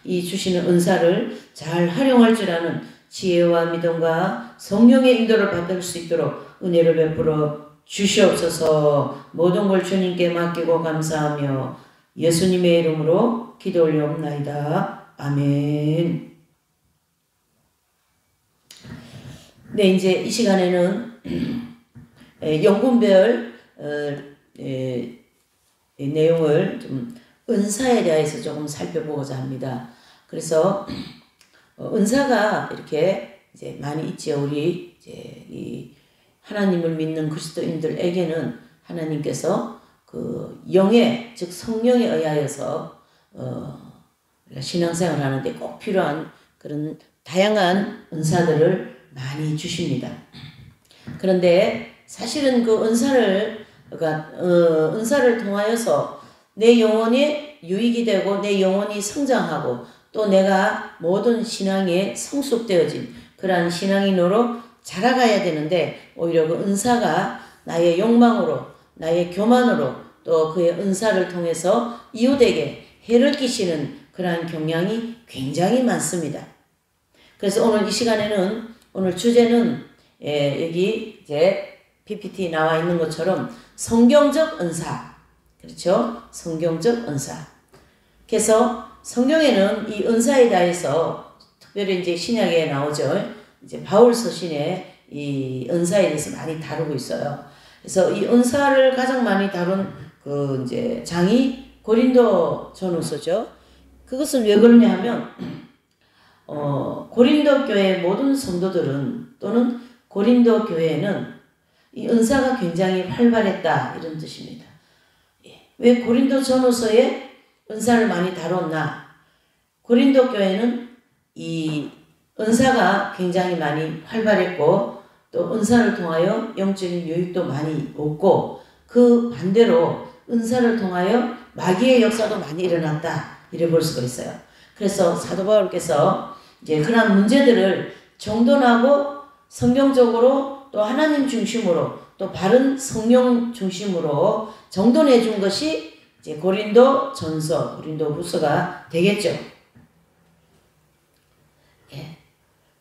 이 주시는 은사를 잘 활용할 줄 아는 지혜와 믿음과 성령의 인도를 받을 수 있도록 은혜를 베풀어 주시옵소서. 모든 걸 주님께 맡기고 감사하며 예수님의 이름으로 기도 올려옵나이다. 아멘. 네, 이제 이 시간에는 연분별 내용을 좀 은사에 대해서 조금 살펴보고자 합니다. 그래서 은사가 이렇게 이제 많이 있지요. 우리 이제 이 하나님을 믿는 그리스도인들에게는 하나님께서 그 영에 즉 성령에 의하여서 신앙생활을 하는데 꼭 필요한 그런 다양한 은사들을 많이 주십니다. 그런데 사실은 그 은사를 통하여서 내 영혼이 유익이 되고 내 영혼이 성장하고 또 내가 모든 신앙에 성숙되어진 그러한 신앙인으로 자라가야 되는데 오히려 그 은사가 나의 욕망으로 나의 교만으로 또 그의 은사를 통해서 이웃에게 해를 끼치는 그러한 경향이 굉장히 많습니다. 그래서 오늘 이 시간에는 오늘 주제는 여기 이제 PPT 나와 있는 것처럼 성경적 은사, 그렇죠? 성경적 은사. 그래서 성경에는 이 은사에 대해서 특별히 이제 신약에 나오죠. 이제 바울 서신에 이 은사에 대해서 많이 다루고 있어요. 그래서 이 은사를 가장 많이 다룬 그 이제 장이 고린도 전후서죠. 그것은 왜 그러냐 하면 고린도 교회 모든 성도들은 또는 고린도 교회는 이 은사가 굉장히 활발했다 이런 뜻입니다. 왜 고린도 전후서에 은사를 많이 다뤘나? 고린도 교회는 이 은사가 굉장히 많이 활발했고 또 은사를 통하여 영적인 유익도 많이 얻고 그 반대로 은사를 통하여 마귀의 역사도 많이 일어났다 이래 볼 수가 있어요. 그래서 사도 바울께서 이제 그런 문제들을 정돈하고 성경적으로 또 하나님 중심으로 또 바른 성령 중심으로 정돈해 준 것이 이제 고린도 전서, 고린도 후서가 되겠죠. 예.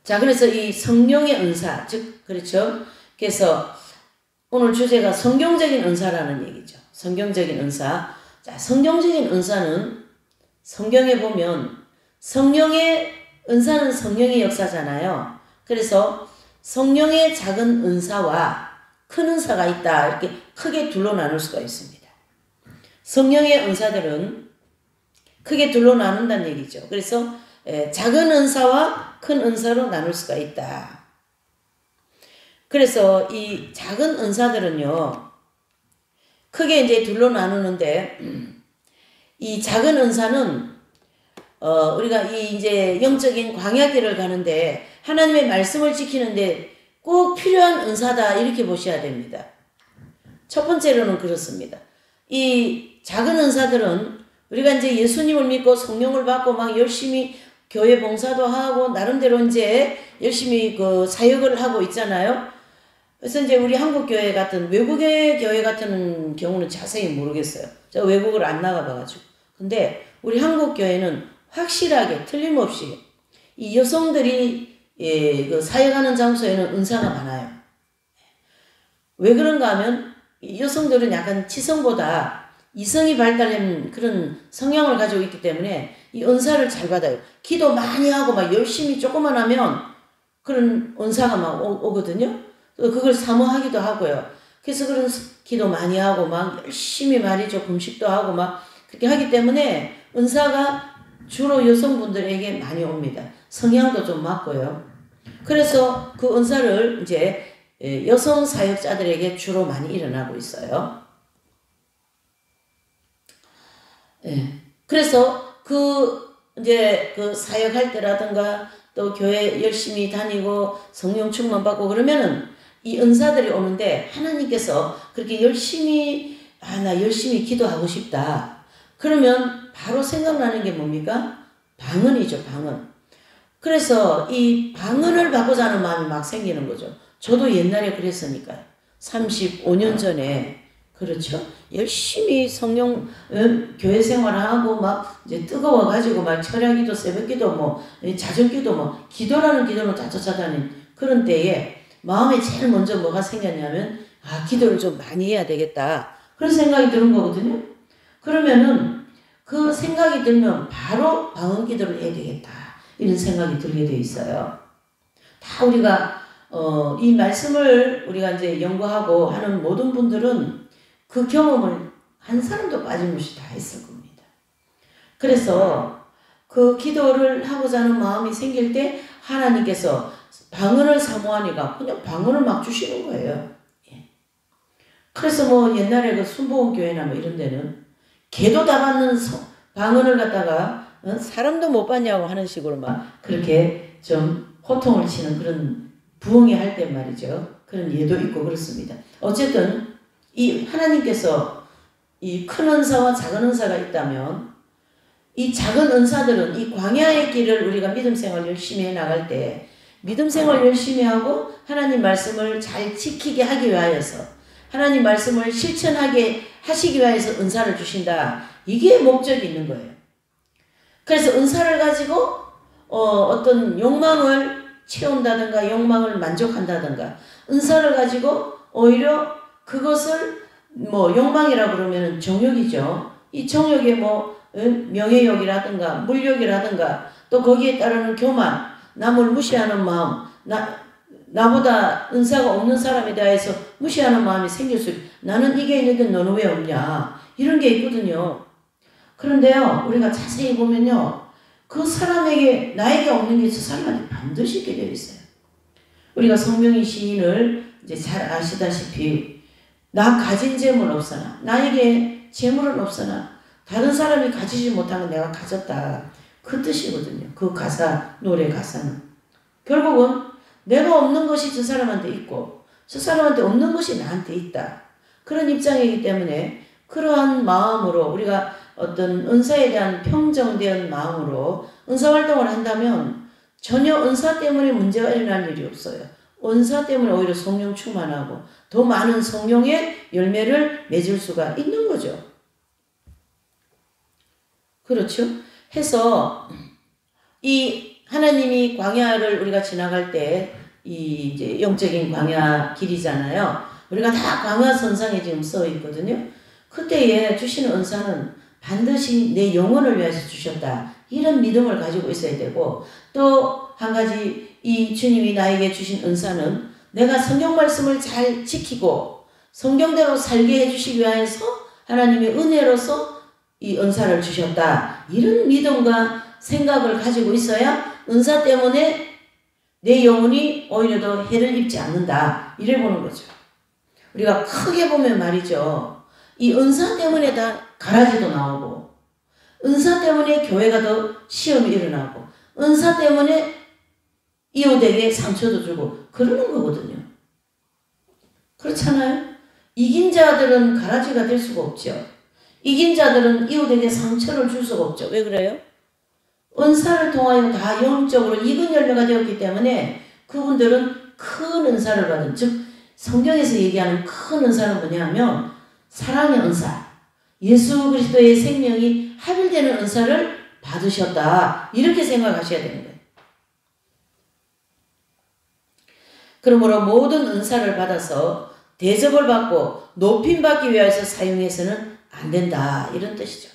자, 그래서 이 성령의 은사, 즉, 그렇죠. 그래서 오늘 주제가 성경적인 은사라는 얘기죠. 성경적인 은사. 자, 성경적인 은사는 성경에 보면 성령의 은사는 성령의 역사잖아요. 그래서 성령의 작은 은사와 큰 은사가 있다. 이렇게 크게 둘로 나눌 수가 있습니다. 성령의 은사들은 크게 둘로 나눈다는 얘기죠. 그래서 작은 은사와 큰 은사로 나눌 수가 있다. 그래서 이 작은 은사들은요, 크게 이제 둘로 나누는데, 이 작은 은사는 우리가 이 이제 영적인 광야길을 가는데 하나님의 말씀을 지키는데 꼭 필요한 은사다 이렇게 보셔야 됩니다. 첫 번째로는 그렇습니다. 이 작은 은사들은 우리가 이제 예수님을 믿고 성령을 받고 막 열심히 교회 봉사도 하고 나름대로 이제 열심히 그 사역을 하고 있잖아요. 그래서 이제 우리 한국 교회 같은 외국의 교회 같은 경우는 자세히 모르겠어요. 제가 외국을 안 나가봐가지고. 근데 우리 한국 교회는 확실하게 틀림없이 이 여성들이 그 사역하는 장소에는 은사가 많아요. 왜 그런가 하면 이 여성들은 약간 지성보다 이성이 발달한 그런 성향을 가지고 있기 때문에 이 은사를 잘 받아요. 기도 많이 하고 막 열심히 조금만 하면 그런 은사가 막 오거든요. 그걸 사모하기도 하고요. 그래서 그런 기도 많이 하고 막 열심히 말이죠. 금식도 하고 막 그렇게 하기 때문에 은사가 주로 여성분들에게 많이 옵니다. 성향도 좀 맞고요. 그래서 그 은사를 이제 여성 사역자들에게 주로 많이 일어나고 있어요. 그래서 이제 그 사역할 때라든가 또 교회 열심히 다니고 성령 충만 받고 그러면은 이 은사들이 오는데 하나님께서 그렇게 열심히 나 열심히 기도하고 싶다. 그러면 바로 생각나는 게 뭡니까? 방언이죠, 방언. 그래서 이 방언을 받고자 하는 마음이 막 생기는 거죠. 저도 옛날에 그랬으니까요. 35년 전에 그렇죠. 열심히 성령 교회 생활하고 막 이제 뜨거워가지고 막 철야기도 새벽기도 뭐 자정기도 뭐 기도라는 기도는 쫓아다닌 그런 때에 마음에 제일 먼저 뭐가 생겼냐면 기도를 좀 많이 해야 되겠다 그런 생각이 드는 거거든요. 그러면은 그 생각이 들면 바로 방언 기도를 해야 되겠다 이런 생각이 들게 돼 있어요. 다 우리가 이 말씀을 우리가 이제 연구하고 하는 모든 분들은 그 경험을 한 사람도 빠짐없이 다 했을 겁니다. 그래서 그 기도를 하고자 하는 마음이 생길 때 하나님께서 방언을 사모하니까 그냥 방언을 막 주시는 거예요. 예. 그래서 뭐 옛날에 그 순복음교회나 뭐 이런 데는 개도 다 받는 방언을 갖다가 사람도 못 받냐고 하는 식으로 막 그렇게 좀 호통을 치는 그런 부흥회 할 때 말이죠. 그런 예도 있고 그렇습니다. 어쨌든 이 하나님께서 이 큰 은사와 작은 은사가 있다면 이 작은 은사들은 이 광야의 길을 우리가 믿음 생활 열심히 해 나갈 때 믿음 생활 열심히 하고 하나님 말씀을 잘 지키게 하기 위하여서 하나님 말씀을 실천하게 하시기 위해서 은사를 주신다. 이게 목적이 있는 거예요. 그래서 은사를 가지고 어떤 욕망을 채운다든가 욕망을 만족한다든가 은사를 가지고 오히려 그것을 뭐 욕망이라고 그러면 정욕이죠. 이 정욕에 뭐 명예욕이라든가 물욕이라든가 또 거기에 따르는 교만, 남을 무시하는 마음, 나보다 은사가 없는 사람에 대해서 무시하는 마음이 생길 수 있고 나는 이게 있는데 너는 왜 없냐 이런 게 있거든요. 그런데요 우리가 자세히 보면요 그 사람에게 나에게 없는 게 저 사람한테 반드시 있게 되어 있어요. 우리가 성명희 시인을 이제 잘 아시다시피 나 가진 재물 없으나 나에게 재물은 없으나 다른 사람이 가지지 못한 건 내가 가졌다 그 뜻이거든요. 그 가사 노래 가사는 결국은 내가 없는 것이 저 사람한테 있고 저 사람한테 없는 것이 나한테 있다 그런 입장이기 때문에 그러한 마음으로 우리가 어떤 은사에 대한 평정된 마음으로 은사활동을 한다면 전혀 은사 때문에 문제가 일어날 일이 없어요. 은사 때문에 오히려 성령 충만하고 더 많은 성령의 열매를 맺을 수가 있는 거죠. 그렇죠? 해서 이 하나님이 광야를 우리가 지나갈 때 이 이제 영적인 광야 길이잖아요. 우리가 다 광야 선상에 지금 써 있거든요. 그때에 주시는 은사는 반드시 내 영혼을 위해서 주셨다. 이런 믿음을 가지고 있어야 되고 또 한 가지 이 주님이 나에게 주신 은사는 내가 성경 말씀을 잘 지키고 성경대로 살게 해주시기 위해서 하나님의 은혜로서 이 은사를 주셨다. 이런 믿음과 생각을 가지고 있어야 은사 때문에 내 영혼이 오히려 더 해를 입지 않는다. 이래 보는 거죠. 우리가 크게 보면 말이죠. 이 은사 때문에 다 가라지도 나오고 은사 때문에 교회가 더 시험이 일어나고 은사 때문에 이웃에게 상처도 주고 그러는 거거든요. 그렇잖아요? 이긴 자들은 가라지가 될 수가 없죠. 이긴 자들은 이웃에게 상처를 줄 수가 없죠. 왜 그래요? 은사를 통하여 다 영적으로 익은 열매가 되었기 때문에 그분들은 큰 은사를 받은 즉 성경에서 얘기하는 큰 은사는 뭐냐 하면 사랑의 은사 예수 그리스도의 생명이 합일되는 은사를 받으셨다. 이렇게 생각하셔야 되는 거예요. 그러므로 모든 은사를 받아서 대접을 받고 높임받기 위해서 사용해서는 안 된다. 이런 뜻이죠.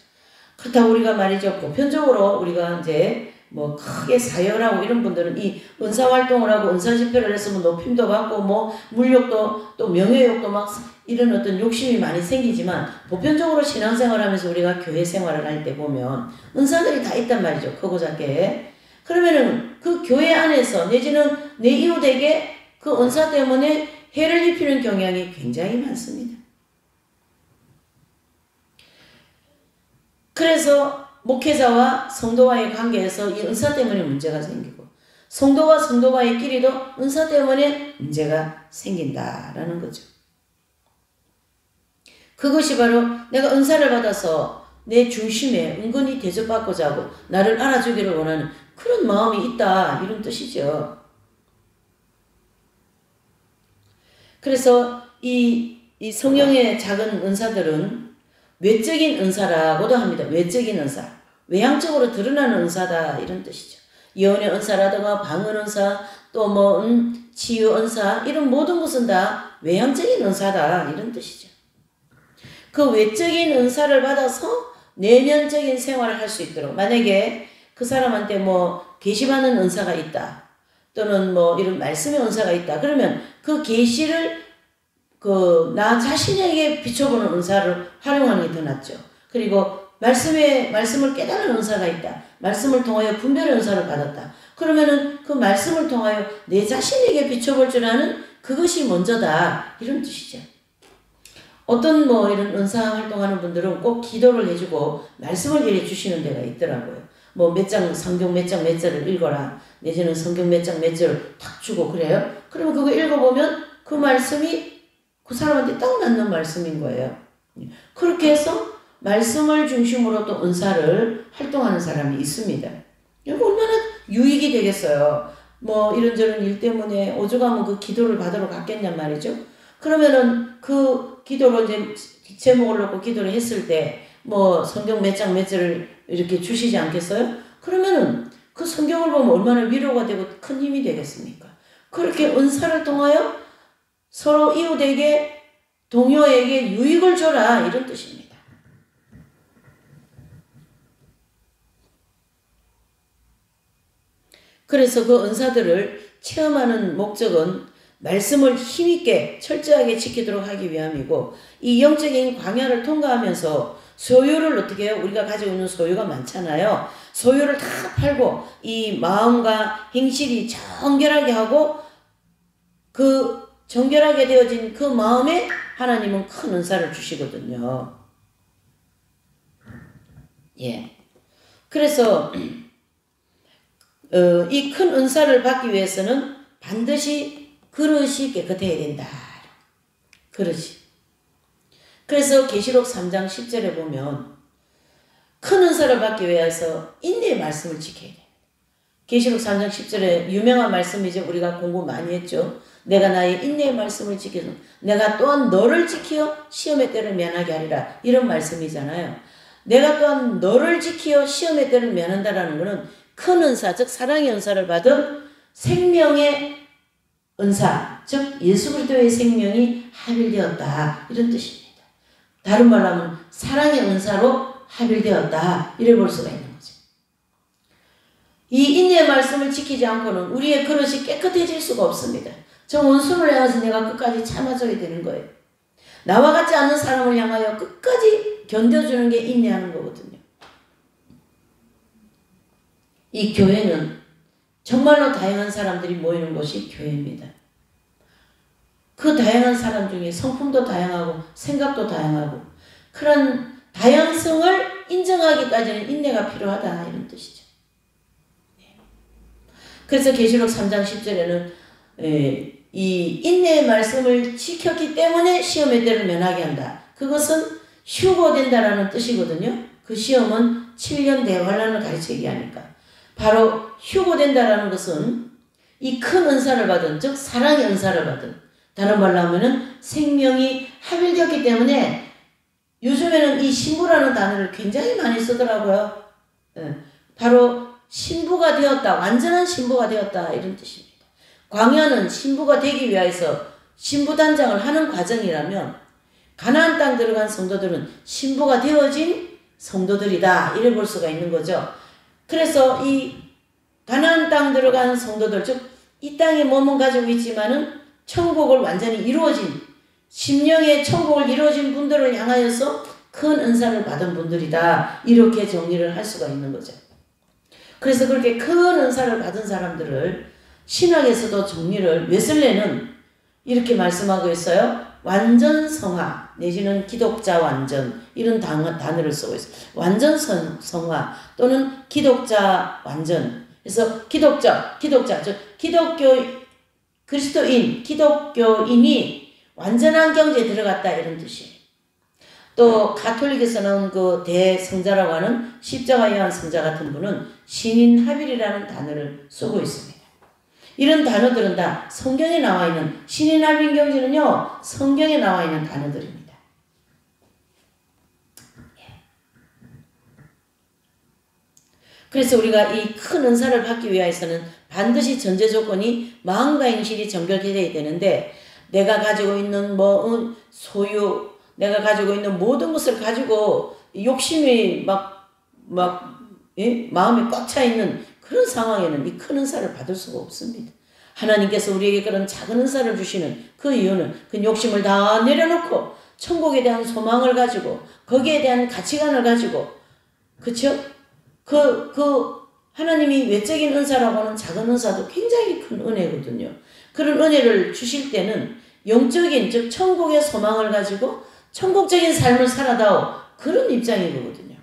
그렇다고 우리가 말이죠. 보편적으로 우리가 이제 뭐 크게 사열하고 이런 분들은 이 은사 활동을 하고 은사 집회를 해서 뭐 높임도 받고 뭐 물욕도 또 명예욕도 막 이런 어떤 욕심이 많이 생기지만 보편적으로 신앙생활 하면서 우리가 교회 생활을 할 때 보면 은사들이 다 있단 말이죠. 크고 작게. 그러면은 그 교회 안에서 내지는 내 이웃에게 그 은사 때문에 해를 입히는 경향이 굉장히 많습니다. 그래서 목회자와 성도와의 관계에서 이 은사 때문에 문제가 생기고 성도와 성도와의 끼리도 은사 때문에 문제가 생긴다라는 거죠. 그것이 바로 내가 은사를 받아서 내 중심에 은근히 대접받고자 하고 나를 알아주기를 원하는 그런 마음이 있다 이런 뜻이죠. 그래서 이 이 성령의 작은 은사들은 외적인 은사라고도 합니다. 외적인 은사. 외향적으로 드러나는 은사다 이런 뜻이죠. 예언의 은사라든가 방언 은사 또 뭐 치유 은사 이런 모든 것은 다 외향적인 은사다 이런 뜻이죠. 그 외적인 은사를 받아서 내면적인 생활을 할 수 있도록 만약에 그 사람한테 뭐 계시받는 은사가 있다 또는 뭐 이런 말씀의 은사가 있다 그러면 그 계시를 나 자신에게 비춰보는 은사를 활용하는 게 더 낫죠. 그리고 말씀을 깨달은 은사가 있다. 말씀을 통하여 분별의 은사를 받았다. 그러면은 그 말씀을 통하여 내 자신에게 비춰볼 줄 아는 그것이 먼저다. 이런 뜻이죠. 어떤 뭐 이런 은사 활동하는 분들은 꼭 기도를 해주고 말씀을 이래 주시는 데가 있더라고요. 뭐 성경 몇 장 몇 절을 읽어라. 내지는 성경 몇 장 몇 절을 탁 주고 그래요. 그러면 그거 읽어보면 그 말씀이 그 사람한테 딱 맞는 말씀인 거예요. 그렇게 해서 말씀을 중심으로 또 은사를 활동하는 사람이 있습니다. 이거 얼마나 유익이 되겠어요. 뭐 이런저런 일 때문에 오죽하면 그 기도를 받으러 갔겠냔 말이죠. 그러면은 그 기도로 이제 제목을 놓고 기도를 했을 때 뭐 성경 몇 장 몇 절을 이렇게 주시지 않겠어요? 그러면은 그 성경을 보면 얼마나 위로가 되고 큰 힘이 되겠습니까? 그렇게 은사를 통하여 서로 이웃에게 동료에게 유익을 줘라 이런 뜻입니다. 그래서 그 은사들을 체험하는 목적은 말씀을 힘있게 철저하게 지키도록 하기 위함이고 이 영적인 광야를 통과하면서 소유를 어떻게 해요? 우리가 가지고 있는 소유가 많잖아요. 소유를 다 팔고 이 마음과 행실이 정결하게 하고 그 정결하게 되어진 그 마음에 하나님은 큰 은사를 주시거든요. 예. 그래서 이 큰 은사를 받기 위해서는 반드시 그릇이 깨끗해야 된다. 그릇이. 그래서 계시록 3장 10절에 보면 큰 은사를 받기 위해서 인내의 말씀을 지켜야 돼요. 계시록 3장 10절에 유명한 말씀이죠. 우리가 공부 많이 했죠. 내가 나의 인내의 말씀을 지켜서 내가 또한 너를 지켜 시험의 때를 면하게 하리라. 이런 말씀이잖아요. 내가 또한 너를 지켜 시험의 때를 면한다라는 것은 큰 은사, 즉 사랑의 은사를 받은 생명의 은사, 즉 예수 그리스도의 생명이 합일되었다. 이런 뜻입니다. 다른 말로 하면 사랑의 은사로 합일되었다. 이래 볼 수가 있는 거죠. 이 인내의 말씀을 지키지 않고는 우리의 그릇이 깨끗해질 수가 없습니다. 저 원수를 향해서 내가 끝까지 참아줘야 되는 거예요. 나와 같지 않는 사람을 향하여 끝까지 견뎌주는 게 인내하는 거거든요. 이 교회는 정말로 다양한 사람들이 모이는 곳이 교회입니다. 그 다양한 사람 중에 성품도 다양하고 생각도 다양하고 그런 다양성을 인정하기까지는 인내가 필요하다 이런 뜻이죠. 그래서 계시록 3장 10절에는 이 인내의 말씀을 지켰기 때문에 시험의 때를 면하게 한다. 그것은 휴거된다라는 뜻이거든요. 그 시험은 7년 대환란을 가르치게 하니까. 바로 휴거된다라는 것은 이 큰 은사를 받은, 즉 사랑의 은사를 받은, 다른 말로 하면은 생명이 합일되었기 때문에 요즘에는 이 신부라는 단어를 굉장히 많이 쓰더라고요. 바로 신부가 되었다, 완전한 신부가 되었다 이런 뜻입니다. 광야는 신부가 되기 위해서 신부단장을 하는 과정이라면 가나안 땅 들어간 성도들은 신부가 되어진 성도들이다 이래 볼 수가 있는 거죠. 그래서 이 가나안 땅 들어간 성도들, 즉 이 땅에 몸은 가지고 있지만은 천국을 완전히 이루어진 심령의 천국을 이루어진 분들을 향하여서 큰 은사를 받은 분들이다 이렇게 정리를 할 수가 있는 거죠. 그래서 그렇게 큰 은사를 받은 사람들을 신학에서도 정리를 웨슬레는 이렇게 말씀하고 있어요. 완전 성화 내지는 기독자 완전 이런 단어를 쓰고 있어요. 완전 성화 또는 기독자 완전. 그래서 기독자 즉 기독교인이 완전한 경지에 들어갔다 이런 뜻이에요. 또 가톨릭에서 나온 그 대성자라고 하는 십자가 요한 성자 같은 분은 신인 합일이라는 단어를 쓰고 있습니다. 이런 단어들은 다 성경에 나와 있는, 신의 날빈 경지는요 성경에 나와 있는 단어들입니다. 그래서 우리가 이 큰 은사를 받기 위해서는 반드시 전제 조건이 마음과 행실이 정결되어야 되는데, 내가 가지고 있는 소유, 내가 가지고 있는 모든 것을 가지고 욕심이 마음이 꽉 차 있는 그런 상황에는 이 큰 은사를 받을 수가 없습니다. 하나님께서 우리에게 그런 작은 은사를 주시는 그 이유는 그 욕심을 다 내려놓고 천국에 대한 소망을 가지고 거기에 대한 가치관을 가지고, 그쵸? 하나님이 외적인 은사라고 하는 작은 은사도 굉장히 큰 은혜거든요. 그런 은혜를 주실 때는 영적인, 즉 천국의 소망을 가지고 천국적인 삶을 살아다오, 그런 입장인 거거든요.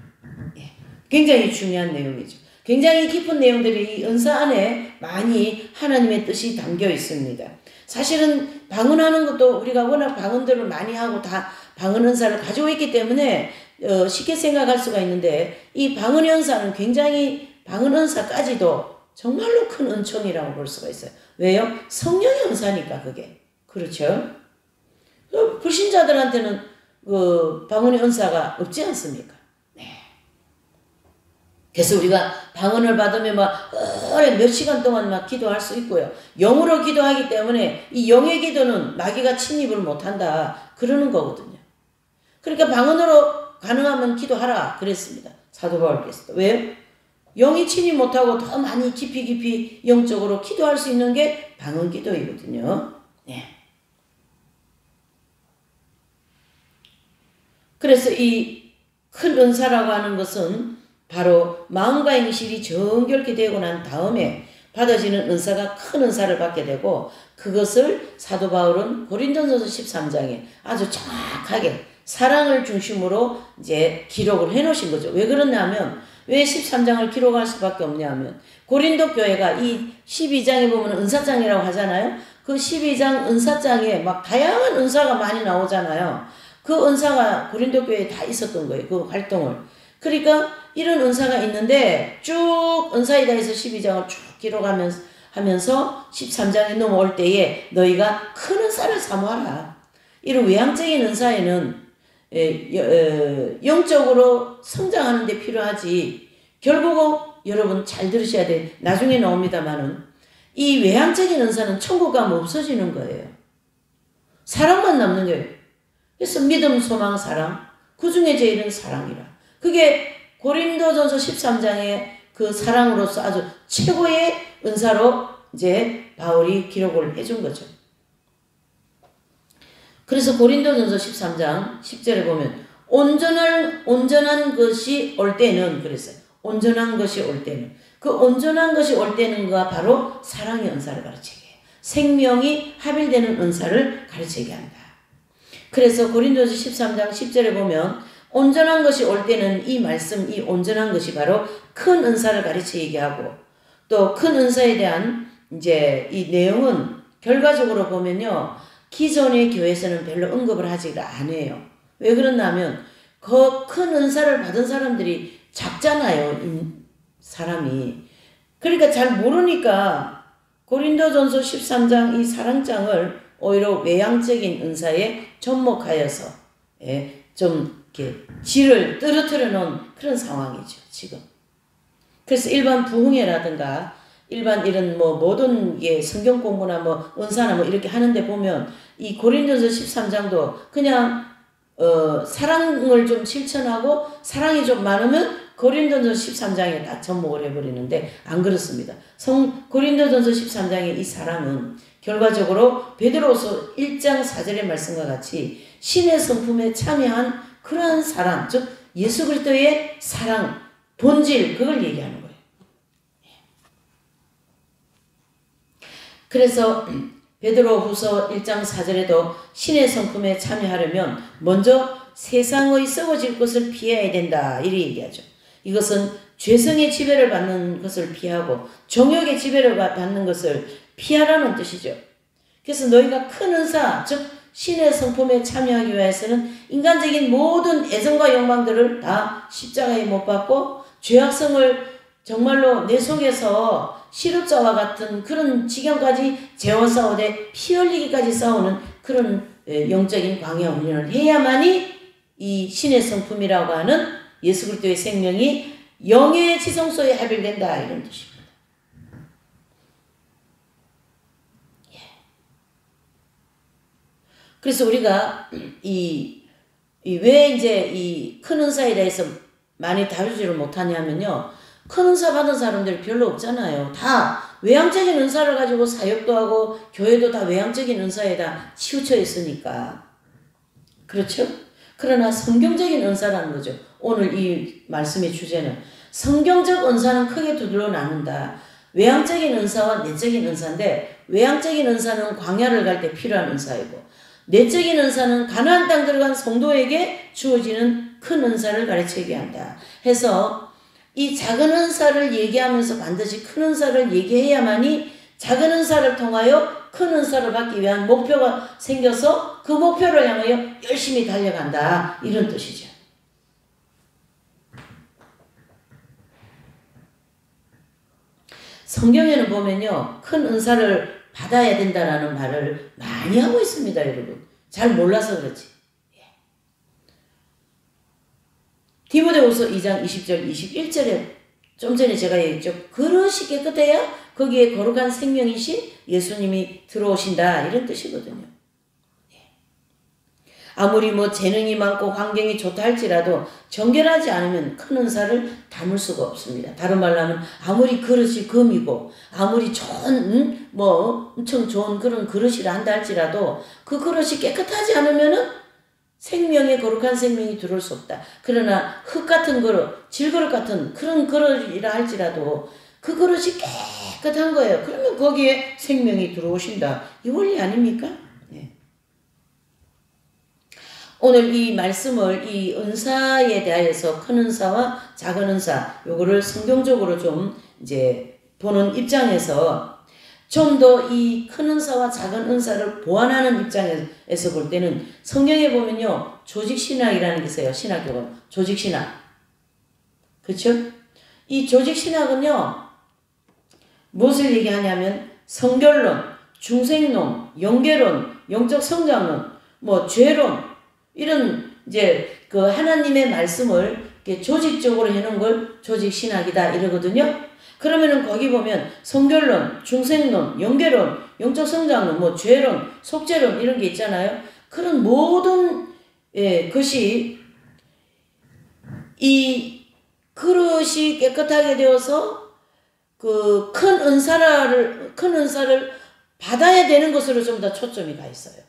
예. 굉장히 중요한 내용이죠. 굉장히 깊은 내용들이 이 은사 안에 많이 하나님의 뜻이 담겨 있습니다. 사실은 방언하는 것도 우리가 워낙 방언들을 많이 하고 다 방언 은사를 가지고 있기 때문에 쉽게 생각할 수가 있는데, 이 방언 은사는 굉장히, 방언 은사까지도 정말로 큰 은총이라고 볼 수가 있어요. 왜요? 성령의 은사니까 그게. 그렇죠? 불신자들한테는 방언의 은사가 없지 않습니까? 네. 그래서 우리가 방언을 받으면 몇 시간 동안 기도할 수 있고요. 영으로 기도하기 때문에 이 영의 기도는 마귀가 침입을 못한다, 그러는 거거든요. 그러니까 방언으로 가능하면 기도하라 그랬습니다. 사도 바울께서. 왜요? 영이 침입 못하고 더 많이 깊이 영적으로 기도할 수 있는 게 방언 기도이거든요. 네. 그래서 이 큰 은사라고 하는 것은 바로 마음과 행실이 정결케 되고 난 다음에 받아지는 은사가 큰 은사를 받게 되고, 그것을 사도 바울은 고린도전서 13장에 아주 정확하게 사랑을 중심으로 이제 기록을 해 놓으신 거죠. 왜 그러냐면, 왜 13장을 기록할 수밖에 없냐면, 고린도 교회가 이 12장에 보면 은사장이라고 하잖아요. 그 12장 은사장에 다양한 은사가 많이 나오잖아요. 그 은사가 고린도 교회에 다 있었던 거예요. 그 활동을. 그러니까 이런 은사가 있는데 쭉 은사이다 해서 12장을 쭉 기록하면서 13장에 넘어올 때에 너희가 큰 은사를 사모하라. 이런 외향적인 은사에는 영적으로 성장하는 데 필요하지. 결국은 여러분 잘 들으셔야 돼. 나중에 나옵니다만은 이 외향적인 은사는 천국 가면 없어지는 거예요. 사랑만 남는 거예요. 그래서 믿음, 소망, 사랑, 그 중에 제일은 사랑이라. 그게 고린도전서 13장의 그 사랑으로서 아주 최고의 은사로 이제 바울이 기록을 해준 거죠. 그래서 고린도전서 13장 10절에 보면 온전한 것이 올 때는, 그랬어요. 온전한 것이 올 때는. 그 온전한 것이 올 때는가 바로 사랑의 은사를 가르치게 해요. 생명이 합일되는 은사를 가르치게 한다. 그래서 고린도전서 13장 10절에 보면 온전한 것이 올 때는, 이 말씀, 이 온전한 것이 바로 큰 은사를 가르치게 하고, 또 큰 은사에 대한 이제 이 내용은 결과적으로 보면요, 기존의 교회에서는 별로 언급을 하지가 않아요. 왜 그러냐면 그 큰 은사를 받은 사람들이 작잖아요, 사람이. 그러니까 잘 모르니까 고린도전서 13장 이 사랑장을 오히려 외향적인 은사에 접목하여서 좀 이렇게 질을 떨어뜨려 놓은 그런 상황이죠, 지금. 그래서 일반 부흥회라든가 일반 이런 모든 게 성경 공부나 은사나 이렇게 하는데 보면 이 고린도전서 13장도 그냥 사랑을 좀 실천하고 사랑이 좀 많으면 고린도전서 13장에 딱 접목을 해버리는데, 안 그렇습니다. 고린도전서 13장의 이 사랑은 결과적으로 베드로서 1장 4절의 말씀과 같이 신의 성품에 참여한 그러한 사랑, 즉 예수 그리스도의 사랑, 본질, 그걸 얘기하는 거예요. 그래서 베드로후서 1장 4절에도 신의 성품에 참여하려면 먼저 세상의 썩어질 것을 피해야 된다, 이렇게 얘기하죠. 이것은 죄성의 지배를 받는 것을 피하고 정욕의 지배를 받는 것을 피하라는 뜻이죠. 그래서 너희가 큰 은사, 즉 신의 성품에 참여하기 위해서는 인간적인 모든 애정과 욕망들을 다 십자가에 못 박고 죄악성을 정말로 내 속에서 시럽자와 같은 그런 지경까지 재워 싸우되 피 흘리기까지 싸우는 그런 영적인 광야 훈련을 해야만이 이 신의 성품이라고 하는 예수 그리스도의 생명이 영의 지성소에 합일된다 이런 뜻입니다. 예. 그래서 우리가 왜 이제 이 큰 은사에 대해서 많이 다루지를 못하냐면요. 큰 은사 받은 사람들이 별로 없잖아요. 다 외향적인 은사를 가지고 사역도 하고 교회도 다 외향적인 은사에다 치우쳐 있으니까. 그렇죠? 그러나 성경적인 은사라는 거죠. 오늘 이 말씀의 주제는 성경적 은사는 크게 두들러 나눈다. 외향적인 은사와 내적인 은사인데 외향적인 은사는 광야를 갈 때 필요한 은사이고 내적인 은사는 가나안 땅 들어간 성도에게 주어지는 큰 은사를 가르치게 한다. 해서 이 작은 은사를 얘기하면서 반드시 큰 은사를 얘기해야만이 작은 은사를 통하여 큰 은사를 받기 위한 목표가 생겨서 그 목표를 향하여 열심히 달려간다. 이런 뜻이죠. 성경에는 보면요. 큰 은사를 받아야 된다라는 말을 많이 하고 있습니다. 여러분. 잘 몰라서 그렇지. 디모데후서 2장 20절 21절에 좀 전에 제가 얘기했죠. 그릇이 깨끗해야 거기에 거룩한 생명이신 예수님이 들어오신다. 이런 뜻이거든요. 아무리 뭐 재능이 많고 환경이 좋다 할지라도 정결하지 않으면 큰 은사를 담을 수가 없습니다. 다른 말로 하면 아무리 그릇이 금이고 아무리 좋은 뭐 엄청 좋은 그런 그릇이라 한다 할지라도 그 그릇이 깨끗하지 않으면은 생명의 거룩한 생명이 들어올 수 없다. 그러나 흙 같은 그릇, 질그릇 같은 그런 그릇이라 할지라도 그 그릇이 깨끗한 거예요. 그러면 거기에 생명이 들어오신다. 이 원리 아닙니까? 네. 오늘 이 말씀을 이 은사에 대하여서 큰 은사와 작은 은사 요거를 성경적으로 좀 이제 보는 입장에서 좀 더 이 큰 은사와 작은 은사를 보완하는 입장에서 볼 때는 성경에 보면요. 조직신학이라는 게 있어요. 신학교가. 조직신학. 그렇죠? 이 조직신학은요. 무엇을 얘기하냐면 성결론, 중생론, 영계론, 영적 성장론, 뭐 죄론 이런 이제 그 하나님의 말씀을 이렇게 조직적으로 해놓은 걸 조직신학이다 이러거든요. 그러면은 거기 보면 성결론, 중생론, 영계론, 영적 성장론, 뭐 죄론, 속죄론 이런 게 있잖아요. 그런 모든 것이 이 그릇이 깨끗하게 되어서 그 큰 은사를 받아야 되는 것으로 좀 더 초점이 가 있어요.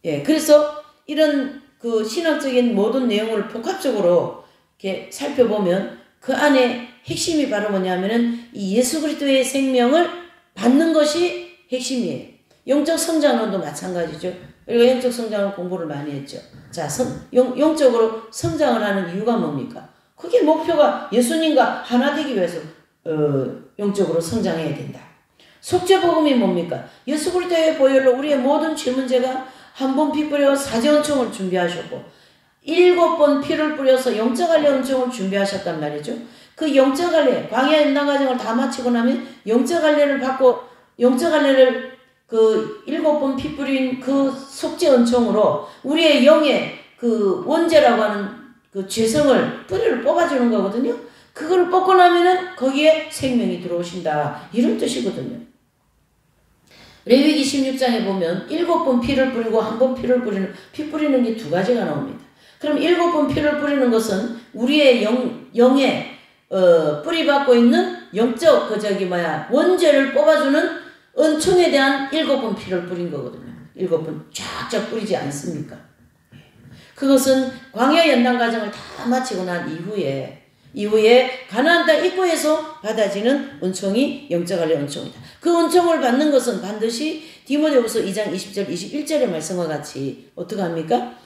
예, 그래서 이런 그 신학적인 모든 내용을 복합적으로 이렇게 살펴보면 그 안에 핵심이 바로 뭐냐면은 이 예수 그리스도의 생명을 받는 것이 핵심이에요. 영적 성장론도 마찬가지죠. 우리가 영적 성장을 공부를 많이 했죠. 자, 영적으로 성장을 하는 이유가 뭡니까? 그게 목표가 예수님과 하나 되기 위해서 영적으로 성장해야 된다. 속죄복음이 뭡니까? 예수 그리스도의 보혈로 우리의 모든 죄 문제가 한 번 피 뿌려 사제은총을 준비하셨고 7번 피를 뿌려서 영적 할례 은총을 준비하셨단 말이죠. 그 영적 할례 광야 연단 과정을 다 마치고 나면 영적 할례를 받고 영적 할례를 그 7번 피 뿌린 그 속죄 은총으로 우리의 영의 그 원죄라고 하는 그 죄성을 뿌리를 뽑아주는 거거든요. 그걸 뽑고 나면은 거기에 생명이 들어오신다. 이런 뜻이거든요. 레위기 16장에 보면 7번 피를 뿌리고 한 번 피를 뿌리는 피 뿌리는 게 두 가지가 나옵니다. 그럼 7번 피를 뿌리는 것은 우리의 영에 뿌리 받고 있는 영적 원죄를 뽑아주는 은총에 대한 7번 피를 뿌린 거거든요. 7번 쫙쫙 뿌리지 않습니까? 그것은 광야 연단 과정을 다 마치고 난 이후에 가나안 땅 입구에서 받아지는 은총이 영적 할례 은총이다. 그 은총을 받는 것은 반드시 디모데후서 2장 20절 21절의 말씀과 같이 어떻게 합니까?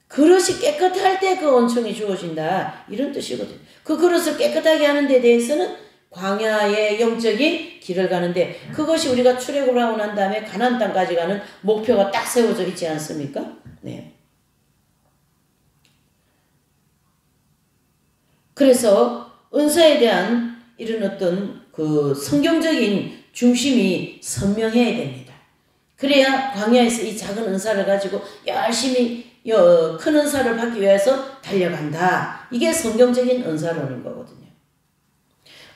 그릇이 깨끗할 때 그 은총이 주어진다. 이런 뜻이거든요. 그 그릇을 깨끗하게 하는 데 대해서는 광야의 영적인 길을 가는데 그것이 우리가 출애굽을 하고 난 다음에 가나안 땅까지 가는 목표가 딱 세워져 있지 않습니까? 네. 그래서 은사에 대한 이런 어떤 그 성경적인 중심이 선명해야 됩니다. 그래야 광야에서 이 작은 은사를 가지고 열심히 큰 은사를 받기 위해서 달려간다. 이게 성경적인 은사론인 거거든요.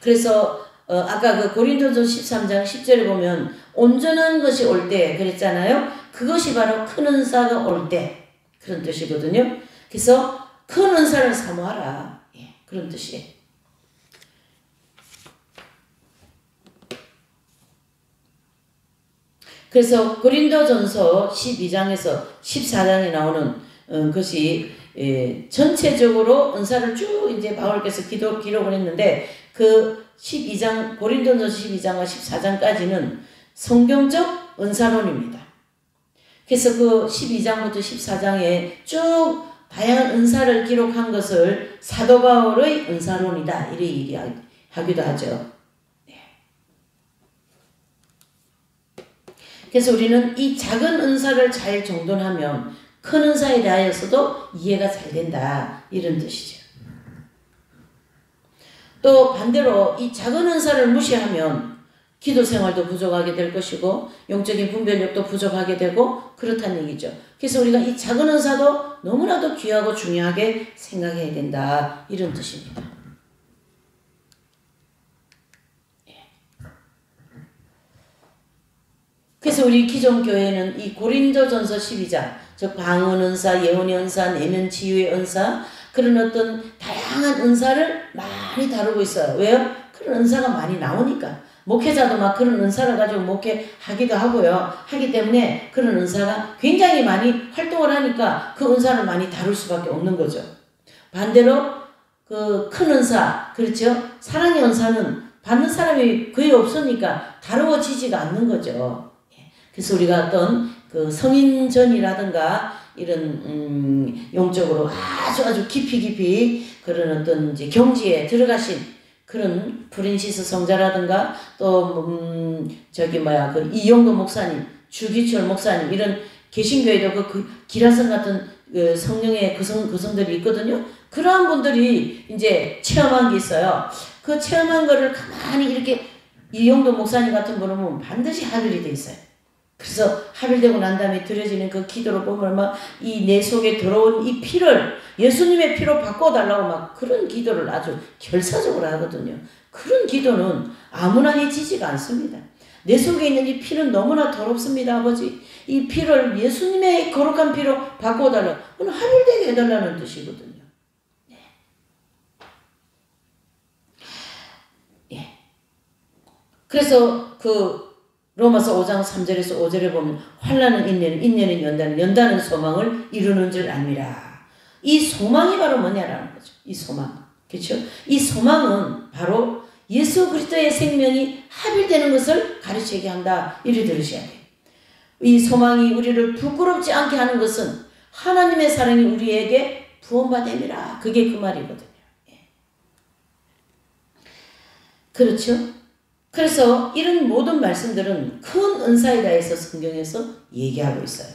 그래서 아까 그 고린도전 13장 10절에 보면 온전한 것이 올 때 그랬잖아요. 그것이 바로 큰 은사가 올 때 그런 뜻이거든요. 그래서 큰 은사를 사모하라. 예, 그런 뜻이에요. 그래서 고린도전서 12장에서 14장에 나오는 것이 전체적으로 은사를 쭉 이제 바울께서 기록을 했는데 그 12장 고린도전서 12장과 14장까지는 성경적 은사론입니다. 그래서 그 12장부터 14장에 쭉 다양한 은사를 기록한 것을 사도 바울의 은사론이다 이렇게 얘기하기도 하죠. 그래서 우리는 이 작은 은사를 잘 정돈하면 큰 은사에 대하여서도 이해가 잘 된다. 이런 뜻이죠. 또 반대로 이 작은 은사를 무시하면 기도 생활도 부족하게 될 것이고 영적인 분별력도 부족하게 되고 그렇다는 얘기죠. 그래서 우리가 이 작은 은사도 너무나도 귀하고 중요하게 생각해야 된다. 이런 뜻입니다. 그래서 우리 기존 교회는 이 고린도전서 12장, 즉 방언 은사, 예언의 은사, 내면 치유의 은사, 그런 어떤 다양한 은사를 많이 다루고 있어요. 왜요? 그런 은사가 많이 나오니까. 목회자도 막 그런 은사를 가지고 목회하기도 하고요. 하기 때문에 그런 은사가 굉장히 많이 활동을 하니까 그 은사를 많이 다룰 수밖에 없는 거죠. 반대로 그 큰 은사, 그렇죠? 사랑의 은사는 받는 사람이 거의 없으니까 다루어지지가 않는 거죠. 그래서 우리가 어떤 그 성인전이라든가 이런 영적으로 아주 깊이 그런 어떤 이제 경지에 들어가신 그런 프랜시스 성자라든가 또 그 이용도 목사님, 주기철 목사님 이런 개신교회도 그 기라성 같은 그 성령의 그성들이 있거든요. 그러한 분들이 이제 체험한 게 있어요. 그 체험한 거를 가만히 이렇게 이용도 목사님 같은 분은 보면 반드시 합일이 돼 있어요. 그래서 합일되고 난 다음에 드려지는 그 기도를 보면 막 이 내 속에 들어온 이 피를 예수님의 피로 바꿔달라고 막 그런 기도를 아주 결사적으로 하거든요. 그런 기도는 아무나 해지지가 않습니다. 내 속에 있는 이 피는 너무나 더럽습니다, 아버지. 이 피를 예수님의 거룩한 피로 바꿔달라고. 그건 합일되게 해달라는 뜻이거든요. 네. 예. 그래서 그 로마서 5장 3절에서 5절에 보면 환난은 인내는 연단은 소망을 이루는 줄 압니다. 이 소망이 바로 뭐냐라는 거죠. 이 소망. 그렇죠? 이 소망은 바로 예수 그리스도의 생명이 합일되는 것을 가르치게 한다. 이리 들으셔야 돼요. 이 소망이 우리를 부끄럽지 않게 하는 것은 하나님의 사랑이 우리에게 부원받음이라. 그게 그 말이거든요. 그렇죠? 그래서 이런 모든 말씀들은 큰 은사에 대해서 성경에서 얘기하고 있어요.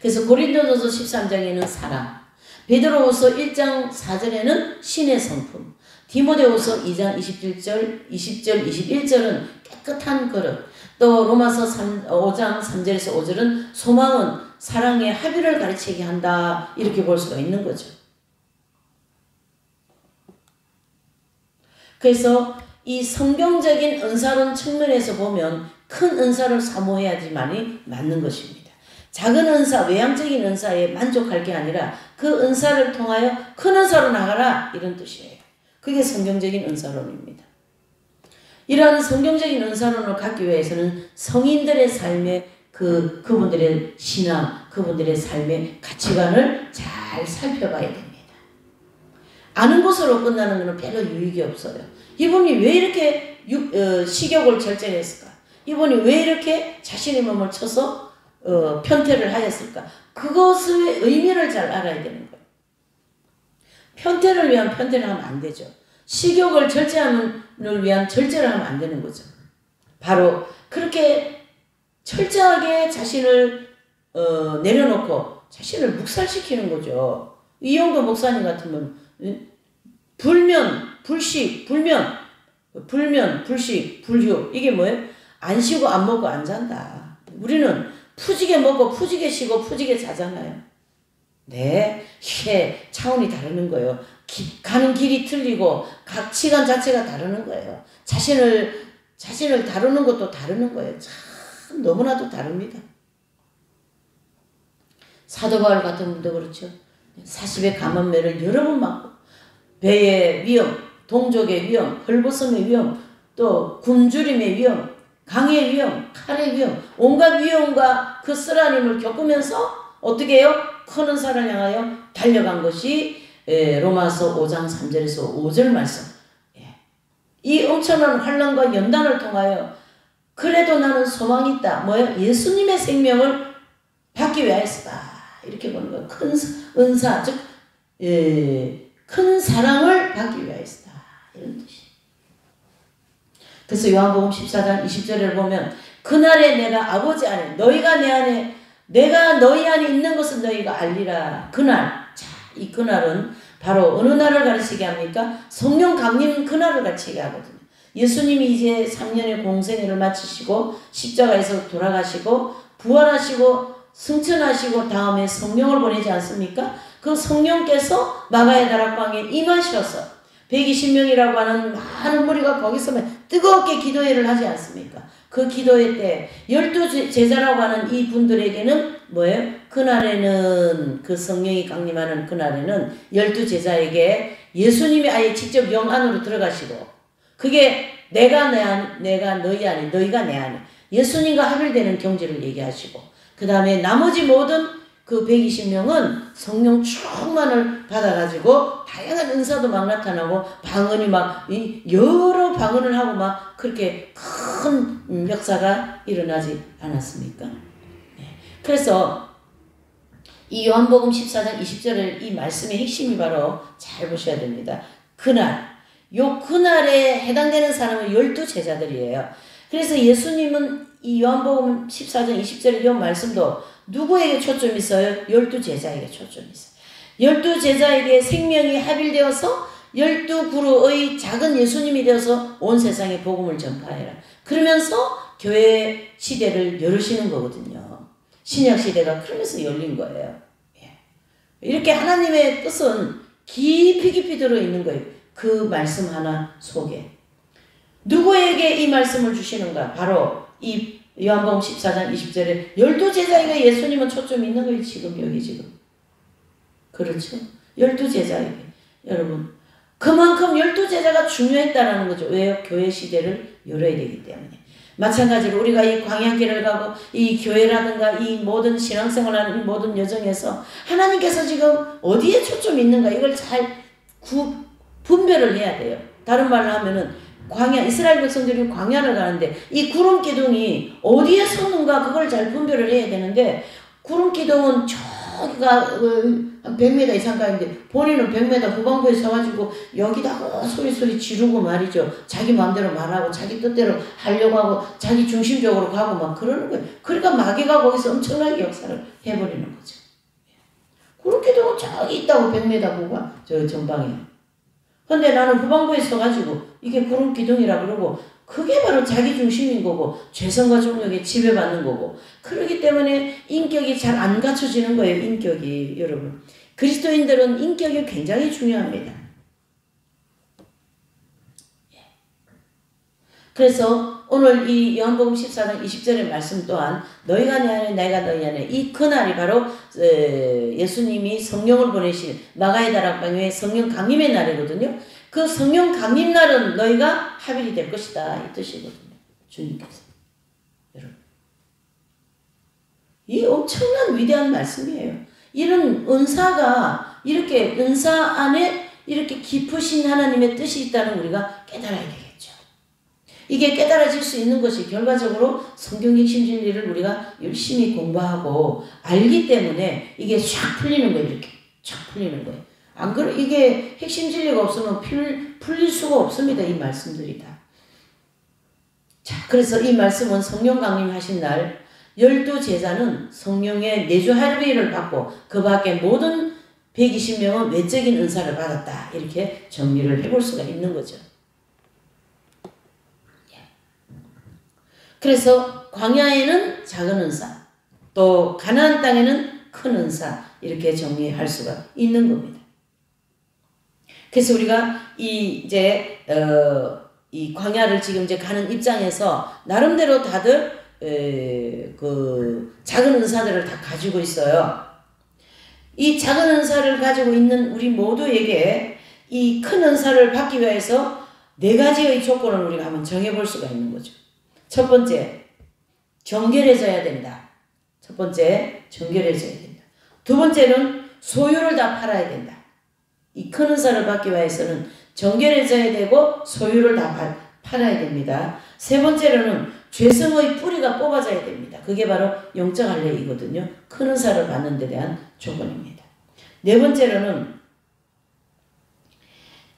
그래서 고린도전서 13장에는 사랑, 베드로후서 1장 4절에는 신의 성품, 디모데후서 2장 20절, 21절은 깨끗한 그릇, 또 로마서 5장 3절에서 5절은 소망은 사랑의 합의를 가르치게 한다. 이렇게 볼 수가 있는 거죠. 그래서 이 성경적인 은사론 측면에서 보면 큰 은사를 사모해야지만이 맞는 것입니다. 작은 은사, 외향적인 은사에 만족할 게 아니라 그 은사를 통하여 큰 은사로 나가라 이런 뜻이에요. 그게 성경적인 은사론입니다. 이러한 성경적인 은사론을 갖기 위해서는 성인들의 삶의 그분들의 신앙, 그분들의 삶의 가치관을 잘 살펴봐야 됩니다. 아는 것으로 끝나는 것은 별로 유익이 없어요. 이분이 왜 이렇게 식욕을 절제했을까? 이분이 왜 이렇게 자신의 몸을 쳐서 편퇴를 하였을까? 그것의 의미를 잘 알아야 되는 거예요. 편퇴를 위한 편퇴를 하면 안 되죠. 식욕을 절제함을 위한 절제를 하면 안 되는 거죠. 바로 그렇게 철저하게 자신을 내려놓고 자신을 묵살시키는 거죠. 이용도 목사님 같으면 불면, 불식, 불면, 불식, 불휴. 이게 뭐예요? 안 쉬고 안 먹고 안 잔다. 우리는 푸지게 먹고 푸지게 쉬고 푸지게 자잖아요. 네, 이게 차원이 다르는 거예요. 가는 길이 틀리고 가치관 자체가 다르는 거예요. 자신을 다루는 것도 다르는 거예요. 참 너무나도 다릅니다. 사도 바울 같은 분도 그렇죠. 40의 감암매를 여러 번 맞고 배의 위험, 동족의 위험, 헐벗음의 위험, 또 굶주림의 위험, 강의 위험, 칼의 위험, 온갖 위험과 그 쓰라림을 겪으면서 어떻게 해요? 큰 은사를 향하여 달려간 것이 로마서 5장 3절에서 5절 말씀. 이 엄청난 환난과 연단을 통하여 그래도 나는 소망이 있다. 뭐예요? 예수님의 생명을 받기 위하여서다. 이렇게 보는 거예요. 큰 은사, 즉 큰 사랑을 받기 위하여서다. 이런 뜻이에요. 그래서 요한복음 14장 20절을 보면 그날에 내가 아버지 안에 너희가 내 안에 내가 너희 안에 있는 것은 너희가 알리라. 그날. 자, 이 그날은 바로 어느 날을 가르치게 합니까? 성령 강림 그날을 가르치게 하거든요. 예수님이 이제 3년의 공생애를 마치시고 십자가에서 돌아가시고 부활하시고 승천하시고 다음에 성령을 보내지 않습니까? 그 성령께서 마가의 다락방에 임하셔서 120명이라고 하는 많은 무리가 거기서 뜨겁게 기도회를 하지 않습니까? 그 기도회 때 12제자라고 하는 이 분들에게는 뭐예요? 그날에는 그 성령이 강림하는 그날에는 12제자에게 예수님이 아예 직접 영 안으로 들어가시고 그게 내가 너희 안에 너희가 내 안에 예수님과 합일되는 경지를 얘기하시고 그 다음에 나머지 모든 그 120명은 성령 충만을 받아가지고 다양한 은사도 막 나타나고 방언이 막 여러 방언을 하고 막 그렇게 큰 역사가 일어나지 않았습니까? 네. 그래서 이 요한복음 14장 20절의 이 말씀의 핵심이 바로 잘 보셔야 됩니다. 그날에 해당되는 사람은 12제자들이에요. 그래서 예수님은 이 요한복음 14장 20절의 이 말씀도 누구에게 초점이 있어요? 12제자에게 초점이 있어요. 12제자에게 생명이 합일되어서 12그루의 작은 예수님이 되어서 온 세상에 복음을 전파해라. 그러면서 교회 시대를 열으시는 거거든요. 신약 시대가 그러면서 열린 거예요. 이렇게 하나님의 뜻은 깊이 들어있는 거예요. 그 말씀 하나 속에. 누구에게 이 말씀을 주시는가? 바로 이 요한복음 14장 20절에 12제자에게 예수님은 초점이 있는 거예요. 지금. 그렇죠? 12제자에게. 여러분. 그만큼 12제자가 중요했다라는 거죠. 왜요? 교회 시대를 열어야 되기 때문에. 마찬가지로 우리가 이 광야길을 가고 이 교회라든가 이 모든 신앙생활하는 이 모든 여정에서 하나님께서 지금 어디에 초점이 있는가 이걸 잘 분별을 해야 돼요. 다른 말로 하면은 이스라엘 백성들이 광야를 가는데 이 구름 기둥이 어디에 섰는가 그걸 잘 분별을 해야 되는데 구름 기둥은 저기가 한 100m 이상 가는데 본인은 100m 후반부에 서가지고 여기다가 소리 지르고 말이죠. 자기 마음대로 말하고 자기 뜻대로 하려고 하고 자기 중심적으로 가고 막 그러는 거예요. 그러니까 마귀가 거기서 엄청나게 역사를 해버리는 거죠. 구름 기둥은 저기 있다고 100m 후반 저 전방에. 근데 나는 후반부에 서가지고 이게 구름 기둥이라 그러고 그게 바로 자기 중심인 거고 죄성과 종력에 지배받는 거고 그러기 때문에 인격이 잘 안 갖춰지는 거예요. 인격이 여러분. 그리스도인들은 인격이 굉장히 중요합니다. 그래서 오늘 이 요한복음 14장 20절의 말씀 또한 너희가 내 안에 내가 너희 안에 이 그날이 바로 예수님이 성령을 보내신 마가의 다락방의 성령 강림의 날이거든요. 그 성령 강림 날은 너희가 합일이 될 것이다 이 뜻이거든요. 주님께서. 여러분. 이 엄청난 위대한 말씀이에요. 이런 은사가 이렇게 은사 안에 이렇게 깊으신 하나님의 뜻이 있다는 우리가 깨달아야 되겠죠. 이게 깨달아질 수 있는 것이 결과적으로 성경 핵심 진리를 우리가 열심히 공부하고 알기 때문에 이게 쫙 풀리는 거예요. 이렇게 쫙 풀리는 거예요. 안 그래 이게 핵심 진리가 없으면 풀릴 수가 없습니다. 이 말씀들이 다. 자, 그래서 이 말씀은 성령 강림하신 날 12제자는 성령의 내주 할배를 받고 그 밖에 모든 120명은 외적인 은사를 받았다. 이렇게 정리를 해볼 수가 있는 거죠. 그래서 광야에는 작은 은사, 또 가나안 땅에는 큰 은사, 이렇게 정리할 수가 있는 겁니다. 그래서 우리가 이 광야를 지금 이제 가는 입장에서 나름대로 다들 그 작은 은사들을 다 가지고 있어요. 이 작은 은사를 가지고 있는 우리 모두에게 이 큰 은사를 받기 위해서 4가지의 조건을 우리가 한번 정해볼 수가 있는 거죠. 첫 번째, 정결해져야 된다. 첫 번째, 정결해져야 된다. 두 번째는 소유를 다 팔아야 된다. 이 큰 은사를 받기 위해서는 정결해져야 되고 소유를 다 팔아야 됩니다. 세 번째로는 죄성의 뿌리가 뽑아져야 됩니다. 그게 바로 영적 할례이거든요. 큰 은사를 받는 데 대한 조건입니다. 네 번째로는